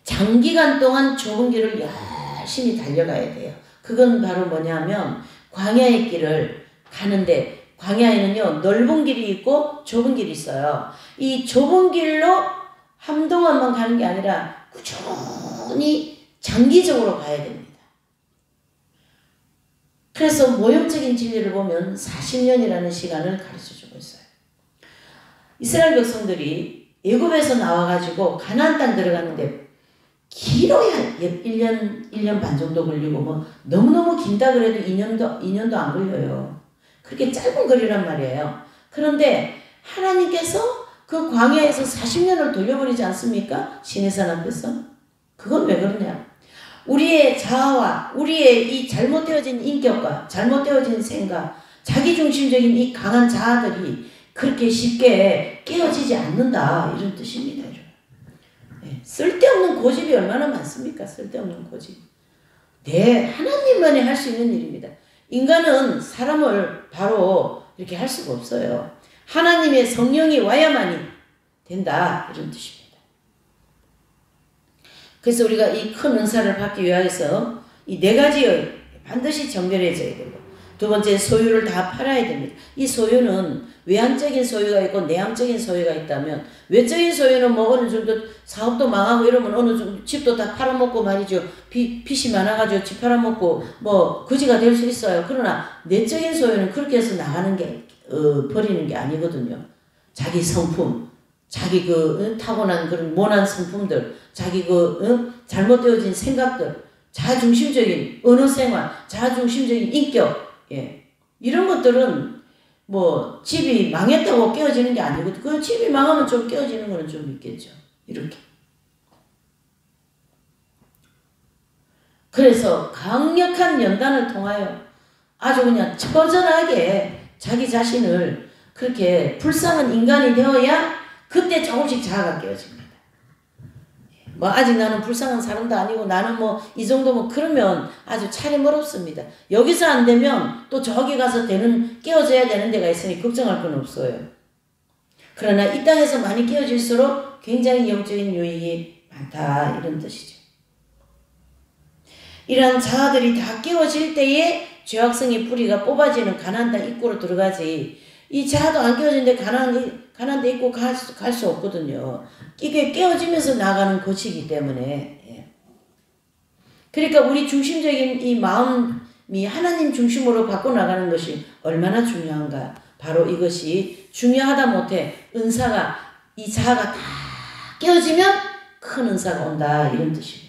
장기간 동안 좁은 길을 열심히 달려가야 돼요. 그건 바로 뭐냐면 광야의 길을 가는데 광야에는요 넓은 길이 있고 좁은 길이 있어요. 이 좁은 길로 한동안만 가는 게 아니라 꾸준히 장기적으로 가야 됩니다. 그래서 모형적인 진리를 보면 40년이라는 시간을 가르쳐주고 있어요. 이스라엘 백성들이 애굽에서 나와가지고 가나안 땅 들어가는데 길어야 1년 반 정도 걸리고 뭐 너무너무 긴다 그래도 2년도 안 걸려요. 그렇게 짧은 거리란 말이에요. 그런데 하나님께서 그 광야에서 40년을 돌려버리지 않습니까? 시내산 앞에서. 그건 왜 그러냐? 우리의 자아와 우리의 이 잘못되어진 인격과 잘못되어진 생각, 자기중심적인 이 강한 자아들이 그렇게 쉽게 깨어지지 않는다. 이런 뜻입니다. 네. 쓸데없는 고집이 얼마나 많습니까? 쓸데없는 고집. 네, 하나님만이 할 수 있는 일입니다. 인간은 사람을 바로 이렇게 할 수가 없어요. 하나님의 성령이 와야만이 된다. 이런 뜻입니다. 그래서 우리가 이 큰 은사를 받기 위해서 이 4가지의 반드시 정결해져야 되고, 두 번째 소유를 다 팔아야 됩니다. 이 소유는 외향적인 소유가 있고 내향적인 소유가 있다면, 외적인 소유는 뭐 어느 정도 사업도 망하고 이러면 어느 정도 집도 다 팔아먹고 말이죠. 빚이 많아가지고 집 팔아먹고 뭐 거지가 될 수 있어요. 그러나 내적인 소유는 그렇게 해서 나가는 게 버리는 게 아니거든요. 자기 성품, 자기 타고난 그런 모난 성품들, 자기 잘못되어진 생각들, 자아중심적인 언어생활, 자아중심적인 인격, 이런 것들은 뭐 집이 망했다고 깨어지는 게 아니고, 그 집이 망하면 좀 깨어지는 거는 좀 있겠죠. 이렇게. 그래서 강력한 연단을 통하여 아주 그냥 처절하게 자기 자신을 그렇게 불쌍한 인간이 되어야 그때 조금씩 자아가 깨어집니다. 뭐 아직 나는 불쌍한 사람도 아니고 나는 뭐 이 정도 뭐 그러면 아주 차림이 어렵습니다. 여기서 안 되면 또 저기 가서 깨어져야 되는 데가 있으니 걱정할 건 없어요. 그러나 이 땅에서 많이 깨어질수록 굉장히 영적인 유익이 많다, 이런 뜻이죠. 이러한 자아들이 다 깨어질 때에 죄악성의 뿌리가 뽑아지는 가나안 땅 입구로 들어가지, 이 자아도 안 깨어지는데 가나안 땅 입구 갈 수 없거든요. 이게 깨어지면서 나가는 것이기 때문에. 그러니까 우리 중심적인 이 마음이 하나님 중심으로 바꿔나가는 것이 얼마나 중요한가. 바로 이것이 중요하다 못해 은사가, 이 자아가 다 깨어지면 큰 은사가 온다, 이런 뜻입니다.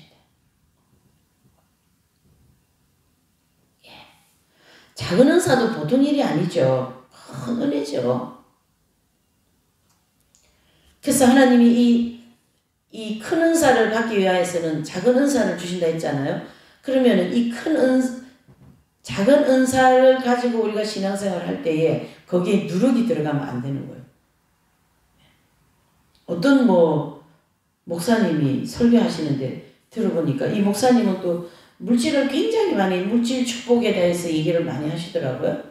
작은 은사도 보통 일이 아니죠. 큰 은혜죠. 그래서 하나님이 이 큰 은사를 받기 위해서는 작은 은사를 주신다 했잖아요. 그러면은 이 작은 은사를 가지고 우리가 신앙생활을 할 때에 거기에 누룩이 들어가면 안 되는 거예요. 어떤 목사님이 설교하시는데 들어보니까 이 목사님은 또 물질을 굉장히 많이, 물질 축복에 대해서 얘기를 많이 하시더라고요.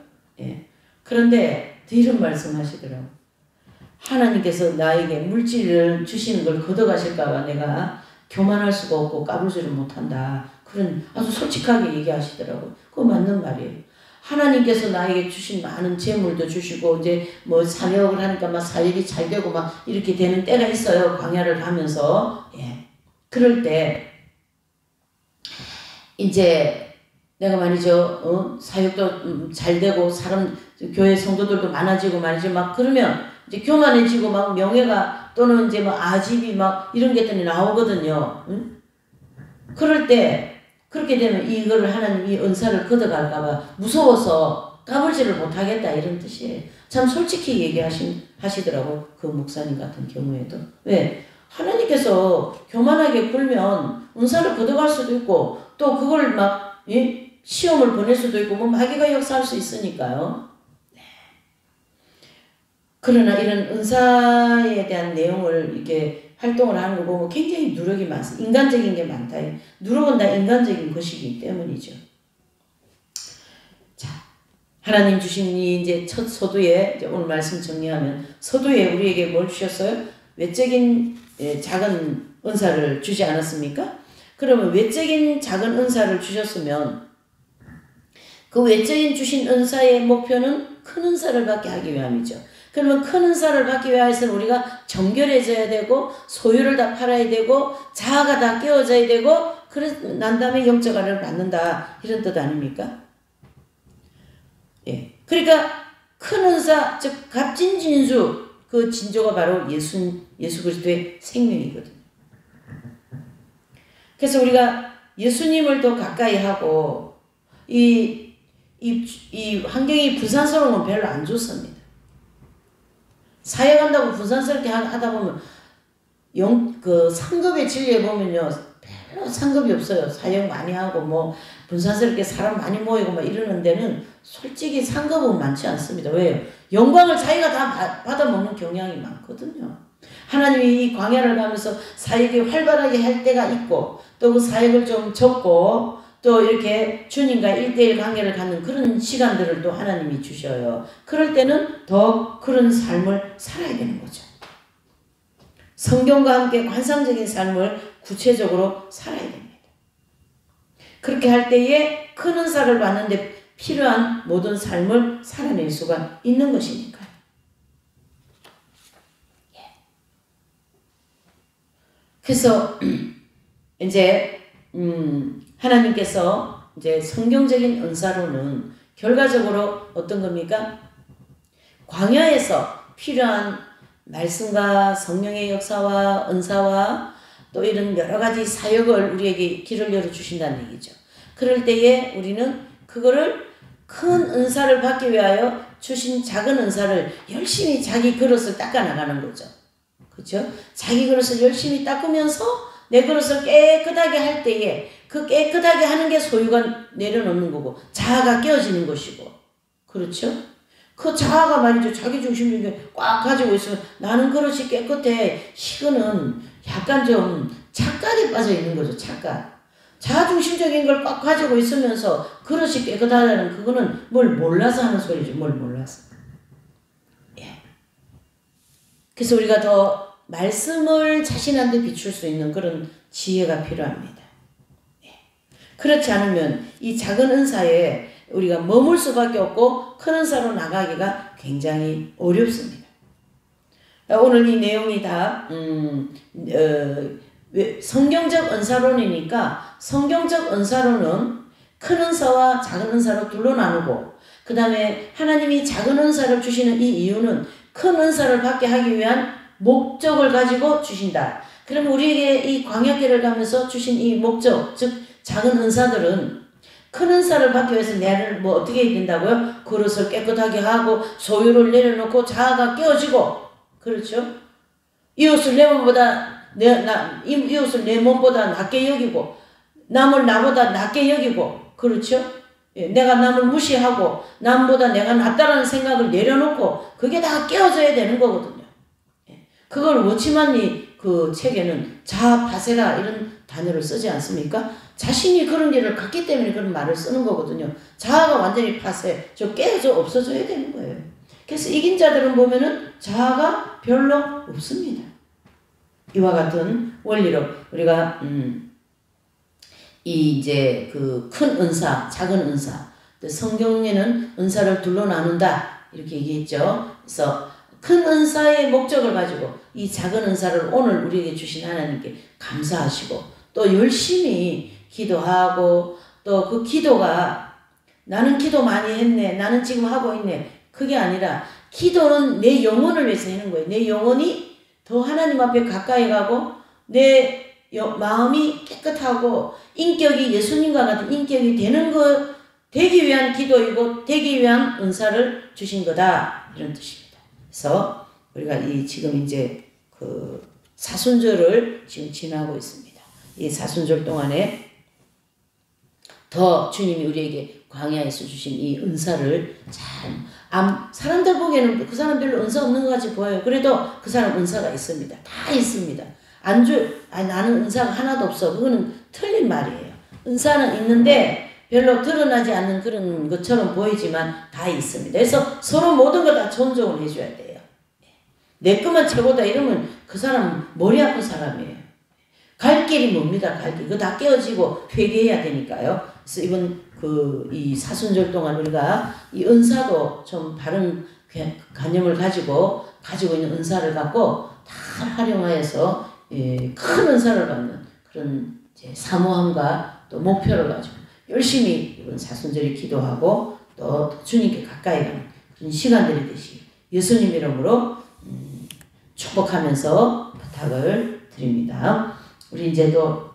그런데 이런 말씀 하시더라고요. 하나님께서 나에게 물질을 주시는 걸 걷어가실까봐 내가 교만할 수가 없고 까불지를 못한다. 그런 아주 솔직하게 얘기하시더라고요. 그거 맞는 말이에요. 하나님께서 나에게 주신 많은 재물도 주시고 이제 뭐 사역을 하니까 막 사역이 잘 되고 막 이렇게 되는 때가 있어요. 광야를 가면서. 예. 그럴 때 이제 내가 말이죠. 사역도 잘 되고 사람 교회 성도들도 많아지고 말이죠. 막 그러면 이제 교만해지고 막 명예가 또는 이제 뭐 아집이 막 이런 것들이 나오거든요. 응? 그럴 때 그렇게 되면 이거를 하나님 이 은사를 걷어갈까봐 무서워서 까불지를 못하겠다 이런 뜻이에요. 참 솔직히 얘기하시더라고 그 목사님 같은 경우에도. 왜? 하나님께서 교만하게 굴면 은사를 걷어갈 수도 있고 또 그걸 막 시험을 보낼 수도 있고 뭐 마귀가 역사할 수 있으니까요. 네. 그러나 이런 은사에 대한 내용을 이렇게 활동을 하는 거 보면 굉장히 누력이 많습니다. 인간적인 게 많다. 누력은 다 인간적인 것이기 때문이죠. 자, 하나님 주신 이 이제 첫 서두에 이제 오늘 말씀 정리하면 서두에 우리에게 뭘 주셨어요? 외적인 작은 은사를 주지 않았습니까? 그러면 외적인 작은 은사를 주셨으면 그 외적인 주신 은사의 목표는 큰 은사를 받게 하기 위함이죠. 그러면 큰 은사를 받기 위해서는 우리가 정결해져야 되고 소유를 다 팔아야 되고 자아가 다 깨어져야 되고 난 다음에 영적 안을 받는다 이런 뜻 아닙니까? 예. 그러니까 큰 은사 즉 갑진진수 그 진조가 바로 예수 그리스도의 생명이거든요. 그래서 우리가 예수님을 더 가까이 하고 이 환경이 분산스러운 건 별로 안 좋습니다. 사역한다고 분산스럽게 하다 보면 그 상급의 진리에 보면요 별로 상급이 없어요. 사역 많이 하고 뭐 분산스럽게 사람 많이 모이고 막 이러는 데는 솔직히 상급은 많지 않습니다. 왜요? 영광을 자기가 다 받아먹는 경향이 많거든요. 하나님이 이 광야를 가면서 사역이 활발하게 할 때가 있고 또 그 사역을 좀 접고 또 이렇게 주님과 1대1 관계를 갖는 그런 시간들을 또 하나님이 주셔요. 그럴 때는 더 그런 삶을 살아야 되는 거죠. 성경과 함께 관상적인 삶을 구체적으로 살아야 됩니다. 그렇게 할 때에 큰 은사를 받는데 필요한 모든 삶을 살아낼 수가 있는 것이니까요. 그래서 이제 하나님께서 이제 성경적인 은사로는 결과적으로 어떤 겁니까? 광야에서 필요한 말씀과 성령의 역사와 은사와 또 이런 여러 가지 사역을 우리에게 길을 열어주신다는 얘기죠. 그럴 때에 우리는 그거를 큰 은사를 받기 위하여 주신 작은 은사를 열심히 자기 그릇을 닦아나가는 거죠. 그렇죠? 자기 그릇을 열심히 닦으면서 내 그릇을 깨끗하게 할 때에 그 깨끗하게 하는 게 소유가 내려놓는 거고 자아가 깨어지는 것이고 그렇죠? 그 자아가 말이죠. 자기중심적인 꽉 가지고 있으면 나는 그릇이 깨끗해. 이거는 약간 좀 착각에 빠져 있는 거죠. 착각. 자아중심적인 걸 꽉 가지고 있으면서 그릇이 깨끗하다는 그거는 뭘 몰라서 하는 소리죠. 뭘 몰라서. 예. 그래서 우리가 더 말씀을 자신한테 비출 수 있는 그런 지혜가 필요합니다. 예. 그렇지 않으면 이 작은 은사에 우리가 머물 수밖에 없고 큰 은사로 나가기가 굉장히 어렵습니다. 오늘 이 내용이 다 성경적 은사론이니까 성경적 은사론은 큰 은사와 작은 은사로 둘로 나누고 그 다음에 하나님이 작은 은사를 주시는 이 이유는 큰 은사를 받게 하기 위한 목적을 가지고 주신다. 그럼 우리에게 이 광야길을 가면서 주신 이 목적, 즉 작은 은사들은 큰 은사를 받기 위해서 내를 뭐 어떻게 해야 된다고요? 그릇을 깨끗하게 하고 소유를 내려놓고 자아가 깨어지고 그렇죠? 이웃을 내 몸보다 이웃을 내 몸보다 낮게 여기고 남을 나보다 낮게 여기고 그렇죠? 예, 내가 남을 무시하고 남보다 내가 낫다라는 생각을 내려놓고 그게 다 깨어져야 되는 거거든요. 예, 그걸 워치만이 그 책에는 자아파세라 이런 단어를 쓰지 않습니까? 자신이 그런 일을 갖기 때문에 그런 말을 쓰는 거거든요. 자아가 완전히 파세, 깨어져 없어져야 되는 거예요. 그래서 이긴 자들은 보면은 자아가 별로 없습니다. 이와 같은 원리로 우리가 이 이제 그 큰 은사, 작은 은사, 또 성경에는 은사를 둘로 나눈다 이렇게 얘기했죠. 그래서 큰 은사의 목적을 가지고 이 작은 은사를 오늘 우리에게 주신 하나님께 감사하시고 또 열심히 기도하고 또 그 기도가 나는 기도 많이 했네, 나는 지금 하고 있네, 그게 아니라 기도는 내 영혼을 위해서 하는 거예요. 내 영혼이 더 하나님 앞에 가까이 가고 내 마음이 깨끗하고 인격이 예수님과 같은 인격이 되기 위한 기도이고 되기 위한 은사를 주신 거다 이런 뜻입니다. 그래서 우리가 지금 이제 그 사순절을 지금 지나고 있습니다. 이 사순절 동안에 더 주님이 우리에게 광야에서 주신 이 은사를 사람들 보기에는 그 사람 별로 은사 없는 것 같이 보여요. 그래도 그 사람 은사가 있습니다. 다 있습니다. 나는 은사가 하나도 없어. 그거는 틀린 말이에요. 은사는 있는데 별로 드러나지 않는 그런 것처럼 보이지만 다 있습니다. 그래서 서로 모든 걸 다 존중을 해줘야 돼요. 내 것만 최고다 이러면 그 사람은 머리 아픈 사람이에요. 갈 길이 뭡니까? 갈 길. 그거 다 깨어지고 회개해야 되니까요. 그래서 이번 이 사순절 동안 우리가 이 은사도 좀 바른 관념을 가지고 있는 은사를 갖고 다 활용하여서 큰 은사를 받는 그런 사모함과 또 목표를 가지고 열심히 이번 사순절에 기도하고 또 주님께 가까이 가는 그런 시간들이 되시 예수님 이름으로 축복하면서 부탁을 드립니다. 우리 이제 또